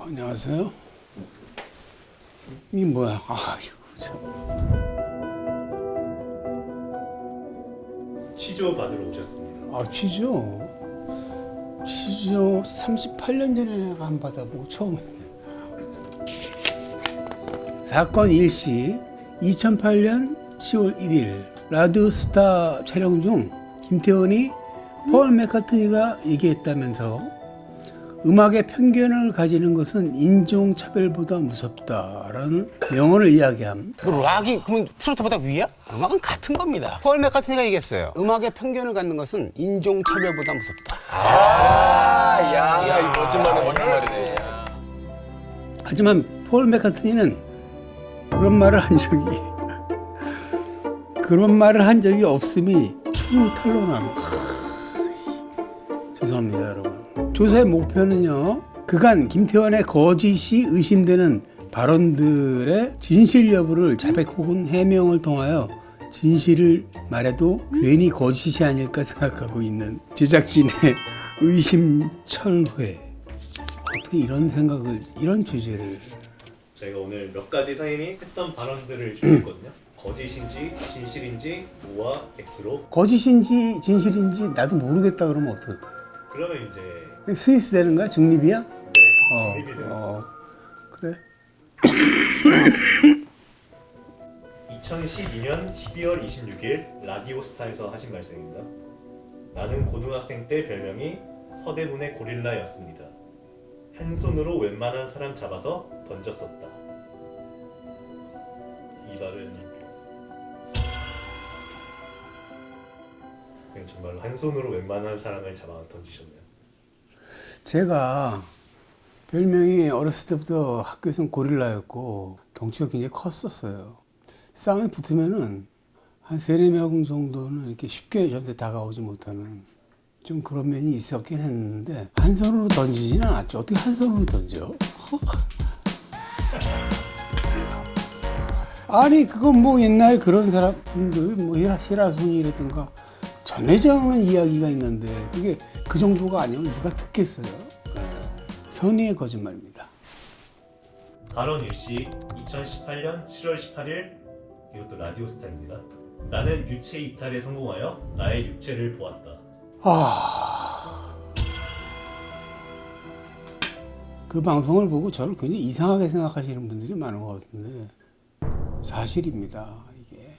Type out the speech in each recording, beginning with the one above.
안녕하세요. 이 뭐야? 이거 참. 취조 받으러 오셨습니다. 취조 38년 전에 내가 안 받아보고 처음이네. 사건 일시 2008년 10월 1일 라디오스타 촬영 중 김태원이 폴 맥카트니가 얘기했다면서 음악의 편견을 가지는 것은 인종차별보다 무섭다라는 명언을 이야기함. 그 락이 그러면 트로트보다 위야? 음악은 같은 겁니다. 폴 맥카트니가 얘기했어요. 음악의 편견을 갖는 것은 인종차별보다 무섭다. 야, 이 멋진 말이네, 멋진 말이네. 하지만 폴 맥카트니는 그런 말을 한 적이 없음이 추후 탄로남. 죄송합니다, 여러분. 조사의 목표는요, 그간 김태원의 거짓이 의심되는 발언들의 진실 여부를 자백 혹은 해명을 통하여 진실을 말해도 괜히 거짓이 아닐까 생각하고 있는 제작진의 의심철회. 어떻게 이런 주제를. 저희가 오늘 몇 가지 선생님이 했던 발언들을 준비했거든요. 거짓인지 진실인지 O와 X로. 거짓인지 진실인지 나도 모르겠다 그러면 어떡해? 그러면 이제 스위스 되는 거야? 중립이야? 네, 중립이 되는 그래. 2012년 12월 26일 라디오스타에서 하신 말씀입니다. 나는 고등학생 때 별명이 서대문의 고릴라였습니다. 한 손으로 웬만한 사람 잡아서 던졌었다. 이 말은 그냥 정말로 한 손으로 웬만한 사람을 잡아 던지셨네요. 제가 별명이 어렸을 때부터 학교에서는 고릴라였고 덩치가 굉장히 컸었어요. 싸움에 붙으면은 한 3-4명 정도는 이렇게 쉽게 저한테 다가오지 못하는 좀 그런 면이 있었긴 했는데 한 손으로 던지지는 않았죠. 어떻게 한 손으로 던져? 아니 그건 뭐 옛날 그런 사람분들 뭐 히라손이라든가 전해져오는 이야기가 있는데 그게 그 정도가 아니면 누가 듣겠어요. 선의의 거짓말입니다. 발언 일시 2018년 7월 18일 이것도 라디오스타입니다. 나는 유체 이탈에 성공하여 나의 육체를 보았다. 그 방송을 보고 저를 굉장히 이상하게 생각하시는 분들이 많은 것 같은데 사실입니다. 이게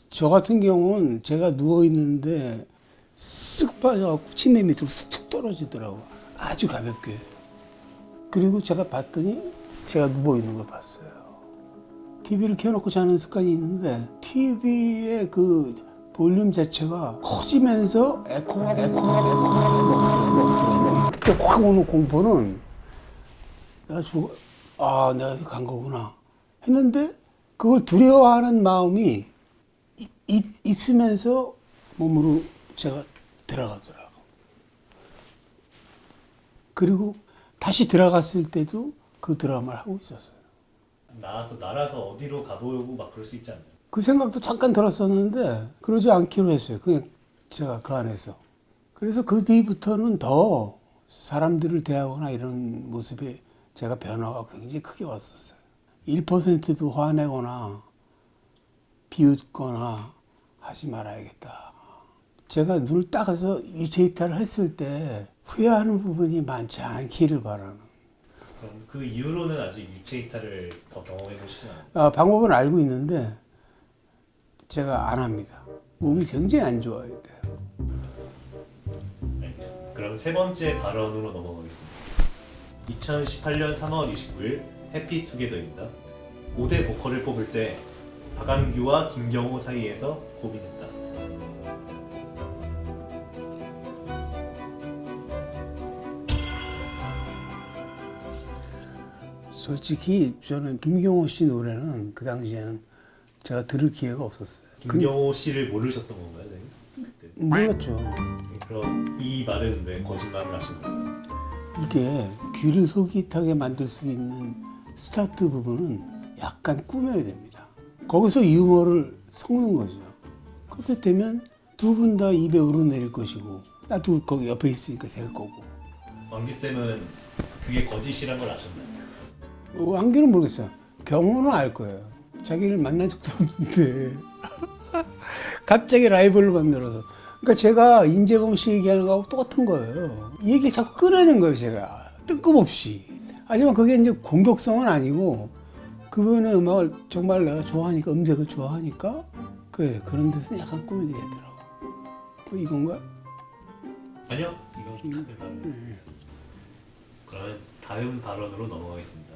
저 같은 경우는 제가 누워 있는데 쓱 빠져갖고 침대 밑으로 툭 떨어지더라고. 아주 가볍게. 그리고 제가 봤더니 제가 누워 있는 걸 봤어요. TV를 켜놓고 자는 습관이 있는데 TV의 그 볼륨 자체가 커지면서 에코 그때 확 오는 공포는 내가 내가 간 거구나 했는데 그걸 두려워하는 마음이 있으면서 몸으로 제가 들어가더라고. 그리고 다시 들어갔을 때도 그 드라마를 하고 있었어요. 날아서 어디로 가보고 막 그럴 수 있지 않나요? 그 생각도 잠깐 들었었는데 그러지 않기로 했어요. 그냥 제가 그 안에서. 그래서 그 뒤부터는 더 사람들을 대하거나 이런 모습에 제가 변화가 굉장히 크게 왔었어요. 1%도 화내거나 비웃거나 하지 말아야겠다. 제가 눈을 따가서 유체 이탈을 했을 때 후회하는 부분이 많지 않기를 바라는. 그럼 그 이후로는 아직 유체 이탈을 더 경험해 보시지 않아요? 방법은 알고 있는데 제가 안 합니다. 몸이 굉장히 안 좋아야 돼요. 알겠습니다. 그럼 세 번째 발언으로 넘어가겠습니다. 2018년 3월 29일 해피투게더입니다. 5대 보컬을 뽑을 때 박완규와 김경호 사이에서 고민했다. 솔직히 저는 김경호 씨 노래는 그 당시에는 제가 들을 기회가 없었어요. 김경호 씨를 모르셨던 건가요? 네? 그때. 몰랐죠. 그럼 이 말은 왜 거짓말을 하신 건가요? 이게 귀를 솔깃하게 만들 수 있는 스타트 부분은 약간 꾸며야 됩니다. 거기서 유머를 섞는 거죠. 그렇게 되면 두 분 다 입에 우러내릴 것이고 나도 거기 옆에 있으니까 될 거고. 왕기쌤은 그게 거짓이란 걸 아셨나요? 왕기는 모르겠어요. 경호는 알 거예요. 자기를 만난 적도 없는데 갑자기 라이벌을 만들어서. 그러니까 제가 임재범 씨 얘기하는 거하고 똑같은 거예요. 이 얘기를 자꾸 꺼내는 거예요, 제가. 뜬금없이. 하지만 그게 이제 공격성은 아니고 그분의 음악을 정말 내가 좋아하니까, 음색을 좋아하니까 그래, 그런 데서 약간 꾸미게 되더라고. 또 이건가? 아니요, 이건 다른 발언이었습니다. 그러면 다음 발언으로 넘어가겠습니다.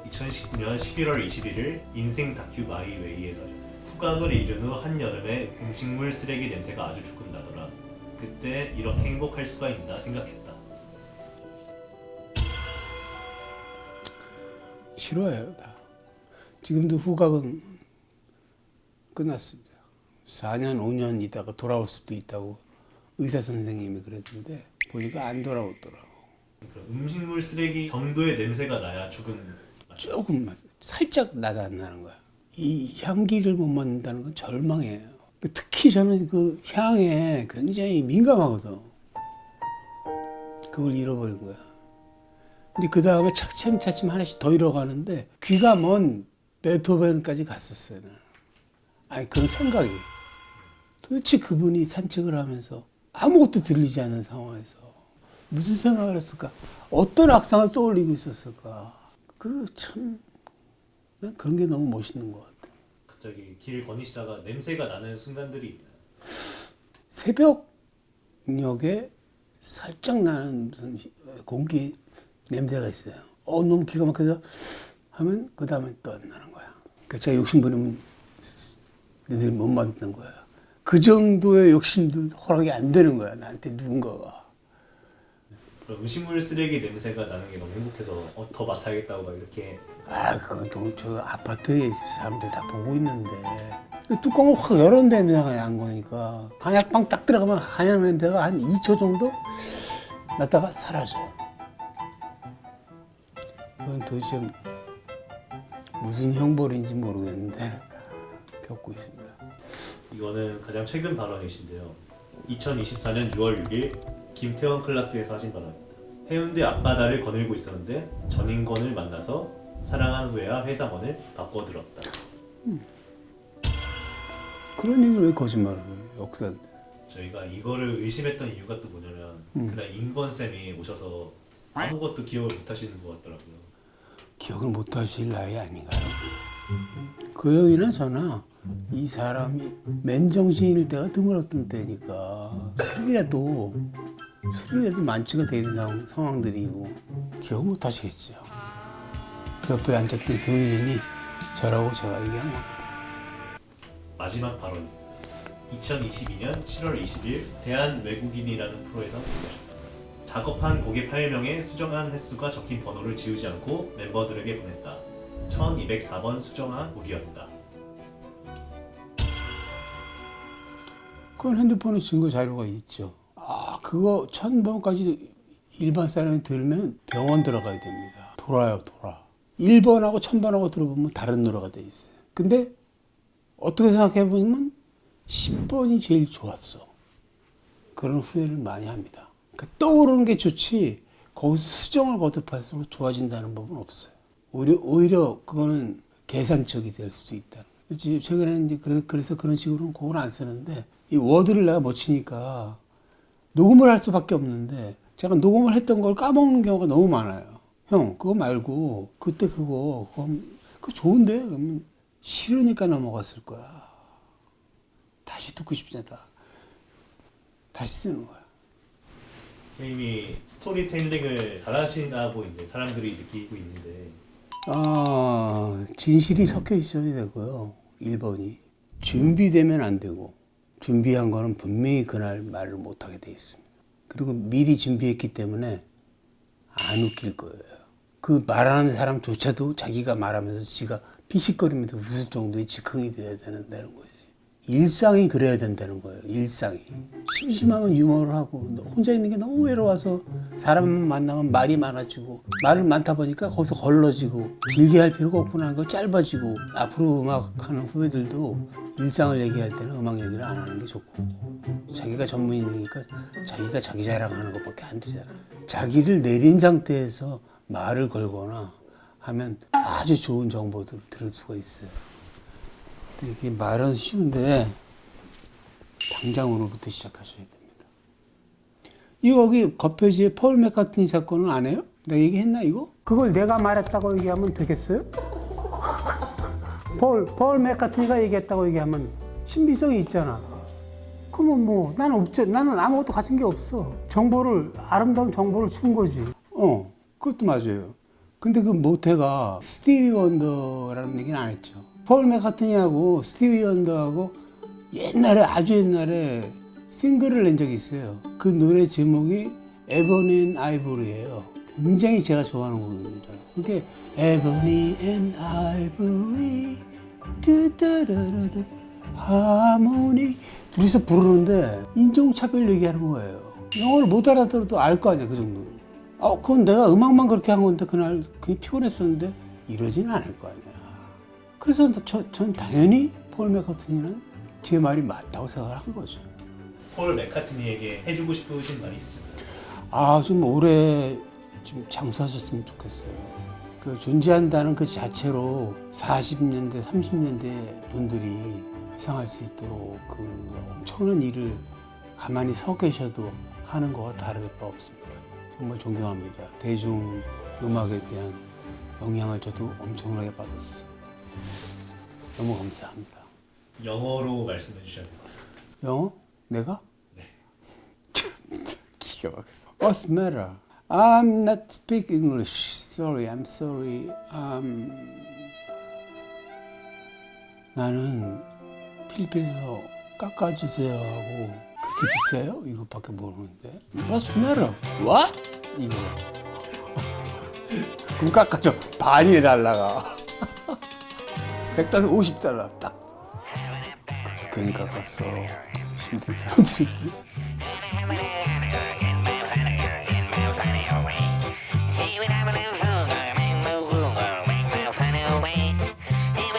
2019년 11월 21일 인생 다큐 마이웨이에서 후각을 잃은 후 한여름에 음식물 쓰레기 냄새가 아주 조금 나더라. 그때 이렇게 행복할 수가 있나 생각했다. 싫어해요, 다. 지금도 후각은 끝났습니다. 4년, 5년 있다가 돌아올 수도 있다고 의사 선생님이 그랬는데 보니까 안 돌아오더라고. 그러니까 음식물 쓰레기 정도의 냄새가 나야 조금 조금만, 살짝 나다 안 나는 거야. 이 향기를 못 맡는다는 건 절망이에요. 특히 저는 그 향에 굉장히 민감하거든. 그걸 잃어버린 거야. 근데 그 다음에 차츰차츰 하나씩 더 잃어가는데 귀가 먼 베토벤까지 갔었어요. 나는. 아니, 그런 생각이. 도대체 그분이 산책을 하면서 아무것도 들리지 않는 상황에서 무슨 생각을 했을까? 어떤 악상을 떠올리고 있었을까? 난 그런 게 너무 멋있는 것 같아. 갑자기 길 거니시다가 냄새가 나는 순간들이 있나요? 새벽녘에 살짝 나는 무슨 공기 냄새가 있어요. 너무 기가 막혀서 하면 그 다음에 또 안 나는 거야. 그러니까 제가 욕심부리면 냄새를 못 맡는 거야. 그 정도의 욕심도 허락이 안 되는 거야, 나한테 누군가가. 그럼 음식물 쓰레기 냄새가 나는 게 너무 행복해서 더 맡아야겠다고 막 이렇게. 그건 저 아파트에 사람들 다 보고 있는데 뚜껑을 확 열었는데 냄새가 난 거니까 한약방 딱 들어가면 한약 냄새가 한 2초 정도 났다가 사라져요. 그건 도대체 무슨 형벌인지 모르겠는데 겪고 있습니다. 이거는 가장 최근 발언이신데요. 2024년 6월 6일 김태원 클래스에서 하신 발언입니다. 해운대 앞바다를 거닐고 있었는데 전인권을 만나서 사랑한 후에야 회사원을 바꿔들었다. 그런 얘기를 왜 거짓말을 해요? 역사인데. 저희가 이거를 의심했던 이유가 또 뭐냐면 그날 인권쌤이 오셔서 아무것도 기억을 못 하시는 것 같더라고요. 기억을 못 하실 나이 아닌가요? 그 형이나 저나 이 사람이 맨정신일 때가 드물었던 때니까 술이라도 만취가 되는 상황들이고 기억 못 하시겠죠. 그 옆에 앉았던 교인이 저라고 제가 얘기한 겁니다. 마지막 발언입니다. 2022년 7월 20일 대한외국인이라는 프로에서 얘기하셨습니다. 작업한 고객 파일명에 수정한 횟수가 적힌 번호를 지우지 않고 멤버들에게 보냈다. 1204번 수정한 곡이었다. 그건 핸드폰에 증거 자료가 있죠. 그거 1000번까지 일반 사람이 들으면 병원 들어가야 됩니다. 돌아. 1번하고 1000번하고 들어보면 다른 노래가 돼 있어요. 근데 어떻게 생각해보면 10번이 제일 좋았어. 그런 후회를 많이 합니다. 그러니까 떠오르는 게 좋지 거기서 수정을 거듭할수록 좋아진다는 법은 없어요. 오히려 그거는 계산적이 될 수도 있다. 최근에는 이제 그래서 그런 식으로는 곡을 안 쓰는데 이 워드를 내가 못 치니까 녹음을 할 수밖에 없는데 제가 녹음을 했던 걸 까먹는 경우가 너무 많아요. 형, 그거 말고 그때 그거 좋은데? 그러면 싫으니까 넘어갔을 거야. 다시 듣고 싶지 않다. 다시 쓰는 거야. 선생님이 스토리텔링을 잘하시다고 이제 사람들이 느끼고 있는데 진실이 섞여 있어야 되고요. 1번이 준비되면 안 되고 준비한 거는 분명히 그날 말을 못하게 돼 있습니다. 그리고 미리 준비했기 때문에 안 웃길 거예요. 그 말하는 사람조차도 자기가 말하면서 지가 피식거리면서 웃을 정도의 즉흥이 돼야 된다는 거지. 일상이 그래야 된다는 거예요. 일상이. 심심하면 유머를 하고 혼자 있는 게 너무 외로워서 사람 만나면 말이 많아지고 말을 많다 보니까 거기서 걸러지고 길게 할 필요가 없구나 하는 걸 짧아지고 앞으로 음악하는 후배들도 일상을 얘기할 때는 음악 얘기를 안 하는 게 좋고 자기가 전문인이니까 자기가 자기 자랑하는 것밖에 안 되잖아. 자기를 내린 상태에서 말을 걸거나 하면 아주 좋은 정보들을 들을 수가 있어요. 근데 이게 말은 쉬운데 당장 오늘부터 시작하셔야 됩니다. 여기 거표지의 폴 맥카트니 사건은 안 해요? 내가 얘기했나 이거? 그걸 내가 말했다고 얘기하면 되겠어요? 폴 맥카트니가 얘기했다고 얘기하면 신빙성이 있잖아. 그러면 뭐 나는 없죠. 나는 아무것도 가진 게 없어. 아름다운 정보를 준 거지. 그것도 맞아요. 근데 그 모태가 스티비 원더라는 얘기는 안 했죠. 폴 맥카트니하고 스티비 원더하고 아주 옛날에 싱글을 낸 적이 있어요. 그 노래 제목이 에보니 앤 아이보리예요. 굉장히 제가 좋아하는 곡입니다. 그게 에보니 앤 아이보리 뚜따라라라 하모니 둘이서 부르는데 인종차별 얘기하는 거예요. 영어를 못 알아들어도 알 거 아니야 그 정도는. 그건 내가 음악만 그렇게 한 건데 그날 그게 피곤했었는데 이러지는 않을 거 아니야. 그래서 전 당연히 폴 맥카트니는 제 말이 맞다고 생각을 한 거죠. 폴 맥카트니에게 해주고 싶으신 말이 있으신가요? 좀 오래 좀 장수하셨으면 좋겠어요. 그 존재한다는 그 자체로 40년대, 30년대 분들이 회상할 수 있도록 그 엄청난 일을 가만히 서 계셔도 하는 거와 다를 바 없습니다. 정말 존경합니다. 대중 음악에 대한 영향을 저도 엄청나게 받았어요. 너무 감사합니다. 영어로 말씀해 주셔야 될 것 같습니다. 영어? 내가? 네. 기가 막혀. What's the matter? I'm not speak English. Sorry, I'm sorry. 나는 필리핀에서 깎아주세요 하고 그렇게 비싸요? 이것밖에 모르는데. What's the matter? What? 이거. 그럼 깎아줘. 반이 날라가. 100달러, 50달러 딱. 괜히 깎았어. 힘든 사람들이.